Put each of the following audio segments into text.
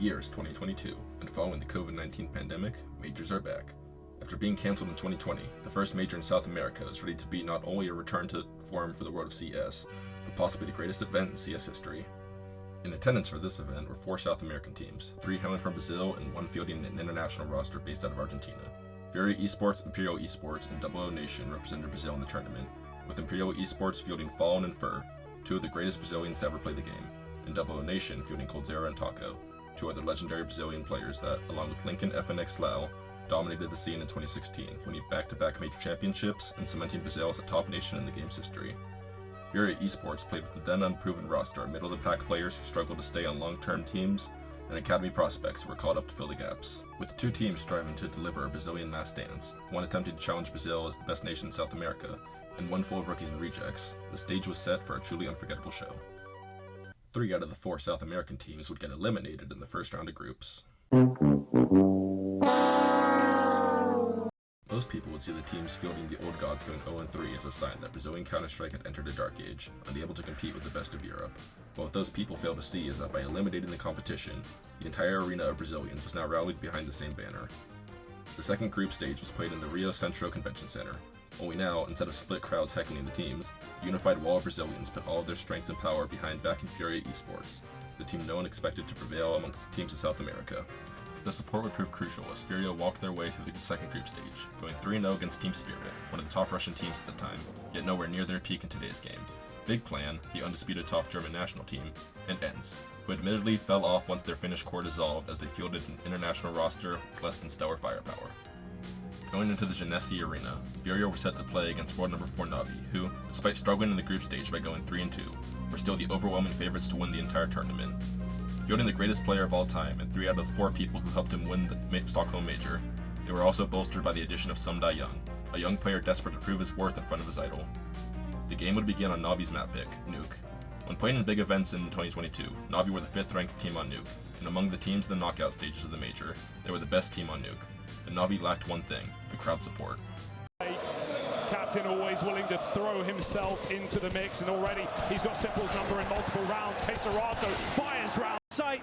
year is 2022, and following the COVID-19 pandemic, majors are back. After being cancelled in 2020, the first major in South America is ready to be not only a return to form for the world of CS, but possibly the greatest event in CS history. In attendance for this event were 4 South American teams, 3 hailing from Brazil and 1 fielding an international roster based out of Argentina. Furia Esports, Imperial Esports, and Double O Nation represented Brazil in the tournament, with Imperial Esports fielding Fallen and Fur, 2 of the greatest Brazilians to ever play the game, and Double O Nation fielding Coldzera and Taco, 2 other legendary Brazilian players that, along with Lincoln FNX Lau, dominated the scene in 2016, winning back-to-back major championships and cementing Brazil as a top nation in the game's history. Furia Esports played with the then unproven roster of middle-of-the-pack players who struggled to stay on long-term teams, and academy prospects who were called up to fill the gaps. With 2 teams striving to deliver a Brazilian last dance, one attempting to challenge Brazil as the best nation in South America, and one full of rookies and rejects, the stage was set for a truly unforgettable show. 3 out of the 4 South American teams would get eliminated in the first round of groups. Most people would see the teams fielding the old gods going 0-3 as a sign that Brazilian Counter-Strike had entered a dark age, unable to compete with the best of Europe. But what those people fail to see is that by eliminating the competition, the entire arena of Brazilians was now rallied behind the same banner. The second group stage was played in the Rio Centro Convention Center. Only now, instead of split crowds heckling the teams, the unified wall of Brazilians put all of their strength and power behind backing Furia Esports, the team no one expected to prevail amongst the teams of South America. The support would prove crucial as Furia walked their way through the second group stage, going 3-0 against Team Spirit, one of the top Russian teams at the time, yet nowhere near their peak in today's game. Big Plan, the undisputed top German national team, and ENCE, who admittedly fell off once their Finnish core dissolved as they fielded an international roster with less than stellar firepower. Going into the Genesi Arena, Furia were set to play against world number 4 Navi, who, despite struggling in the group stage by going 3-2, were still the overwhelming favorites to win the entire tournament. Fielding the greatest player of all time and 3 out of the 4 people who helped him win the Stockholm Major, they were also bolstered by the addition of Sum Young, a young player desperate to prove his worth in front of his idol. The game would begin on Navi's map pick, Nuke. When playing in big events in 2022, Navi were the 5th ranked team on Nuke, and among the teams in the knockout stages of the Major, they were the best team on Nuke. And Navi lacked one thing, the crowd support. Captain always willing to throw himself into the mix, and already he's got Simple's number in multiple rounds. Queserato fires round sight,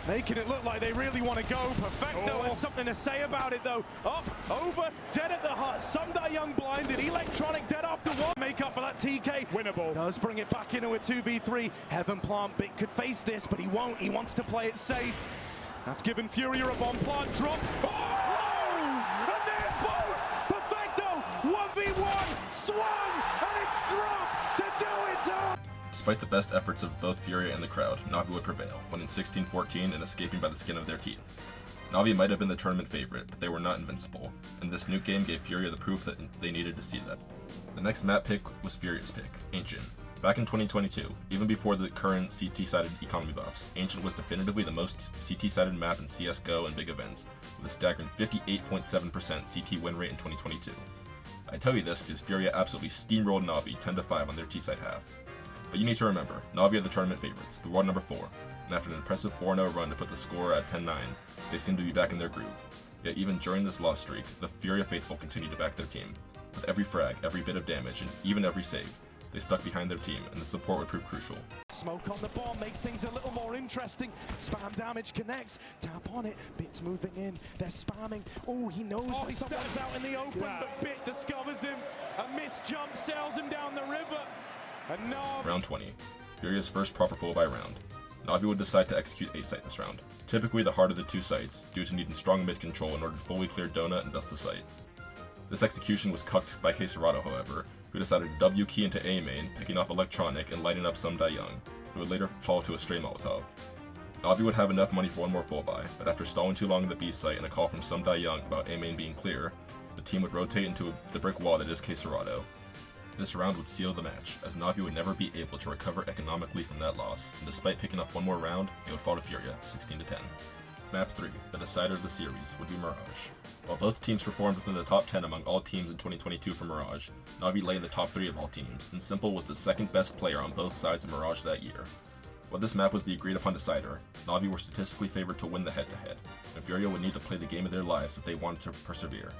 making it look like they really want to go. Perfecto has something to say about it though. Up, over, dead at the hut. Young blinded, Electronic dead after 1. Make up for that TK. Winnable. Does bring it back into a 2v3. Heaven Plant Bit could face this, but he won't. He wants to play it safe. That's given Furia a bomb plant drop. Oh! And they're both! Perfecto! 1v1! Swung! And it's dropped to do it all! Despite the best efforts of both Furia and the crowd, Navi would prevail, winning 16-14 and escaping by the skin of their teeth. Navi might have been the tournament favorite, but they were not invincible, and this Nuke game gave Furia the proof that they needed to see that. The next map pick was Furia's pick, Ancient. Back in 2022, even before the current CT-sided economy buffs, Ancient was definitively the most CT-sided map in CSGO and big events, with a staggering 58.7% CT win rate in 2022. I tell you this because Furia absolutely steamrolled Navi 10-5 on their T-side half. But you need to remember, Navi are the tournament favorites, the world number 4, and after an impressive 4-0 run to put the score at 10-9, they seem to be back in their groove. Yet even during this loss streak, the Furia faithful continued to back their team. With every frag, every bit of damage, and even every save, they stuck behind their team, and the support would prove crucial. Smoke on the bomb makes things a little more interesting. Spam damage connects. Tap on it. Bit's moving in. They're spamming. Oh, he knows that someone's out in the open, but Bit discovers him. A missed jump sails him down the river. And now... Round 20. Furia's first proper full buy round. Navi would decide to execute A site this round, typically the harder of the 2 sites, due to needing strong mid control in order to fully clear Donut and dust the site. This execution was cucked by Queserato, however, who decided to W key into A main, picking off Electronic and lighting up Sum Young, who would later fall to a stray Molotov. Navi would have enough money for one more full buy, but after stalling too long in the B site and a call from Sum Young about A main being clear, the team would rotate into the brick wall that is Queserato. This round would seal the match, as Navi would never be able to recover economically from that loss, and despite picking up one more round, they would fall to Furia, 16-10. Map 3, the decider of the series, would be Mirage. While both teams performed within the top 10 among all teams in 2022 for Mirage, Navi lay in the top 3 of all teams, and Simple was the second best player on both sides of Mirage that year. While this map was the agreed upon decider, Navi were statistically favored to win the head-to-head, and Furia would need to play the game of their lives if they wanted to persevere.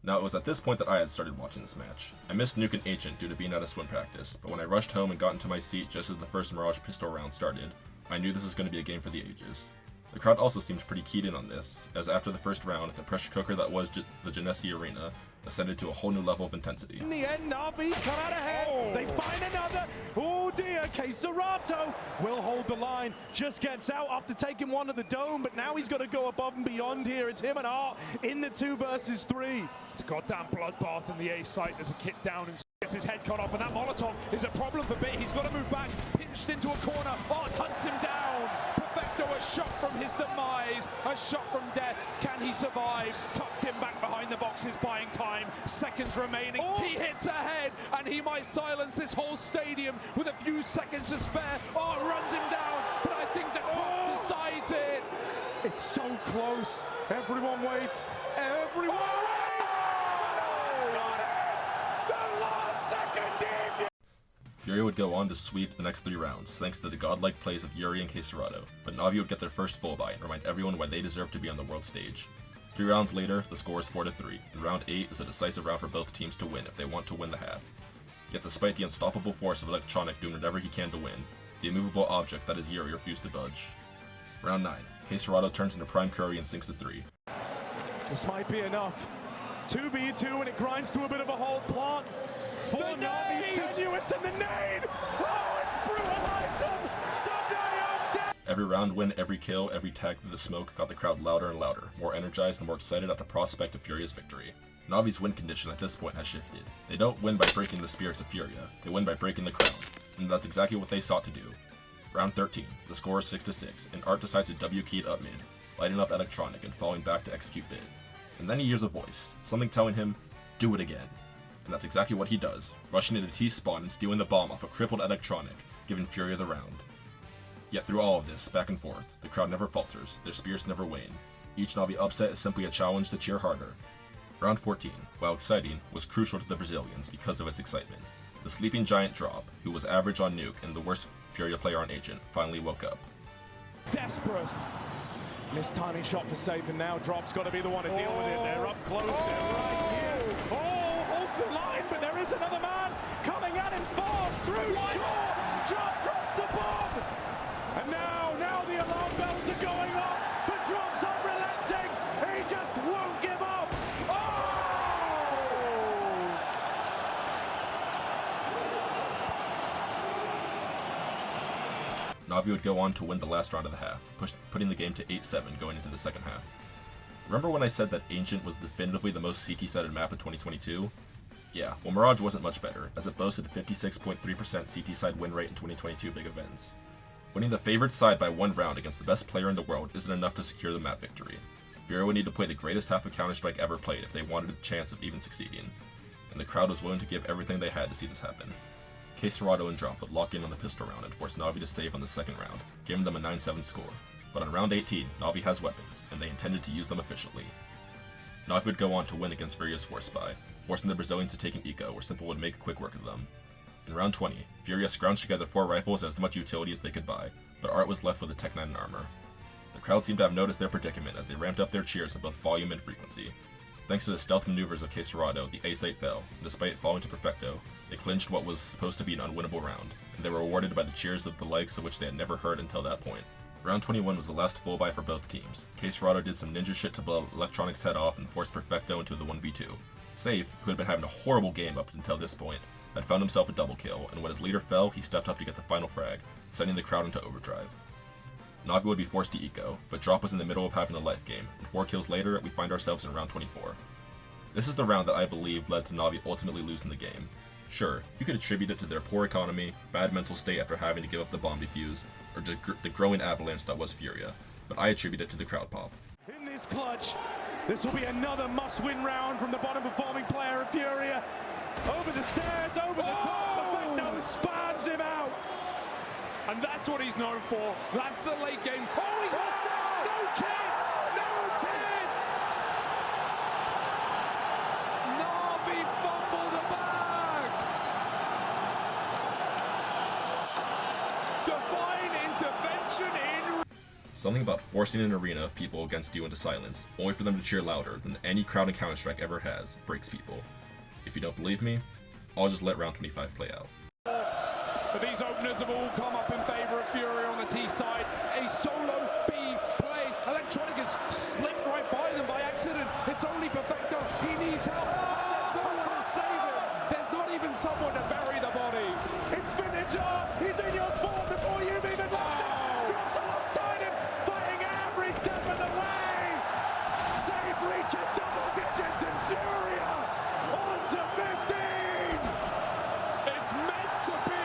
Now, it was at this point that I had started watching this match. I missed Nuke and Ancient due to being at a swim practice, but when I rushed home and got into my seat just as the first Mirage pistol round started, I knew this was going to be a game for the ages. The crowd also seemed pretty keyed in on this, as after the first round, the pressure cooker that was the Genesi Arena ascended to a whole new level of intensity. In the end, Na'Vi come out ahead. They find another. Oh dear, Serato will hold the line. Just gets out after taking one of the dome, but now he's got to go above and beyond here. It's him and Art in the 2 versus 3. It's a goddamn bloodbath in the A site. There's a kit down and gets his head cut off, and that Molotov is a problem for Bit. He's got to move back, pinched into a corner. Art hunts him down. Perfecto, a shot from his demise, a shot from death. Can he survive? Tucked him back behind the boxes, buying time. Seconds remaining. Oh. He hits ahead, and he might silence this whole stadium with a few seconds to spare. Art runs him down, but I think the clock decides it. It's so close. Everyone waits. Everyone waits. Got it. The last second debut. Furia would go on to sweep the next 3 rounds, thanks to the godlike plays of Yuri and Serato, but Na'Vi would get their first full buy and remind everyone why they deserve to be on the world stage. 3 rounds later, the score is 4-3, and round 8 is a decisive round for both teams to win if they want to win the half. Yet despite the unstoppable force of Electronic doing whatever he can to win, the immovable object that is Yuri refused to budge. Round 9, Serato turns into Prime Curry and sinks a 3. This might be enough. 2v2 and it grinds to a bit of a hold plant. For Na'Vi's tenuous and the nade! Oh, it's brutalized them! Someday I'm dead! Every round win, every kill, every tag through the smoke got the crowd louder and louder, more energized and more excited at the prospect of Furia's victory. Na'Vi's win condition at this point has shifted. They don't win by breaking the spirits of Furia, they win by breaking the crowd, and that's exactly what they sought to do. Round 13, the score is 6-6, and Art decides to W-keyed up mid, lighting up Electronic and falling back to execute Bid. And then he hears a voice, something telling him, do it again. And that's exactly what he does, rushing into T-spawn and stealing the bomb off a crippled Electronic, giving Furia the round. Yet through all of this, back and forth, the crowd never falters, their spirits never wane. Each Na'Vi upset is simply a challenge to cheer harder. Round 14, while exciting, was crucial to the Brazilians because of its excitement. The sleeping giant Drop, who was average on Nuke and the worst Furia player on Agent, finally woke up. Desperate. Mistiming shot for safe, and now Drop's got to be the one to deal with it. They're up close, they're right here. Oh, holds the line, but there is another man coming at him fast through. Sure, Drop drops the bomb. And now the alarm bells are going off, but Drop's unrelenting. He just won't give up. Oh! Na'Vi would go on to win the last round of the half, putting the game to 8-7 going into the second half. Remember when I said that Ancient was definitively the most CT-sided map in 2022? Yeah, well Mirage wasn't much better, as it boasted a 56.3% CT-side win rate in 2022 big events. Winning the favored side by 1 round against the best player in the world isn't enough to secure the map victory. Furia would need to play the greatest half of Counter-Strike ever played if they wanted a chance of even succeeding, and the crowd was willing to give everything they had to see this happen. Serato and Drop would lock in on the pistol round and force Na'Vi to save on the second round, giving them a 9-7 score. But on round 18, Na'Vi has weapons, and they intended to use them efficiently. Na'Vi would go on to win against Furia's Force Spy, forcing the Brazilians to take an eco where Simple would make quick work of them. In round 20, Furia scrounged together 4 rifles and as much utility as they could buy, but Art was left with a Tech 9 and armor. The crowd seemed to have noticed their predicament as they ramped up their cheers in both volume and frequency. Thanks to the stealth maneuvers of Serato, the A-site fell, and despite it falling to Perfecto, they clinched what was supposed to be an unwinnable round, and they were rewarded by the cheers of the likes of which they had never heard until that point. Round 21 was the last full buy for both teams. Serato did some ninja shit to blow Electronic's head off and forced Perfecto into the 1v2. Safe, who had been having a horrible game up until this point, had found himself a double kill, and when his leader fell, he stepped up to get the final frag, sending the crowd into overdrive. Na'Vi would be forced to eco, but Drop was in the middle of having a life game, and 4 kills later, we find ourselves in round 24. This is the round that I believe led to Na'Vi ultimately losing the game. Sure, you could attribute it to their poor economy, bad mental state after having to give up the bomb defuse, or just the growing avalanche that was Furia, but I attribute it to the crowd pop. In this clutch, this will be another must-win round from the bottom performing player of Furia. Over the stairs, over the top, Perfecto spans him out. And that's what he's known for. That's the late game. Oh, he's lost now! No kids! No kids! Na'Vi fumbled the bag! Divine intervention in... Something about forcing an arena of people against you into silence, only for them to cheer louder than any crowd in Counter-Strike ever has, breaks people. If you don't believe me, I'll just let round 25 play out. But these openers have all come up in favor of Furia on the T side. A solo B play shot. He's in your spawn before you've even left it. Drops alongside him, fighting every step of the way. Save reaches double digits and Furia on to 15. It's meant to be.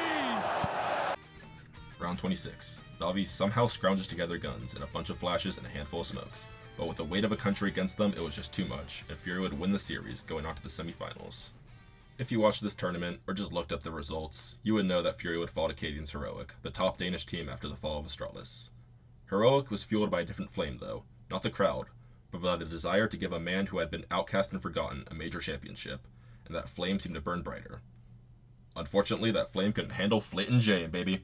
Round 26. Na'Vi somehow scrounges together guns and a bunch of flashes and a handful of smokes. But with the weight of a country against them, it was just too much, and Furia would win the series, going on to the semifinals. If you watched this tournament, or just looked up the results, you would know that Furia would fall to Cadian's Heroic, the top Danish team after the fall of Astralis. Heroic was fueled by a different flame though, not the crowd, but by the desire to give a man who had been outcast and forgotten a major championship, and that flame seemed to burn brighter. Unfortunately, that flame couldn't handle Flit and Jane, baby.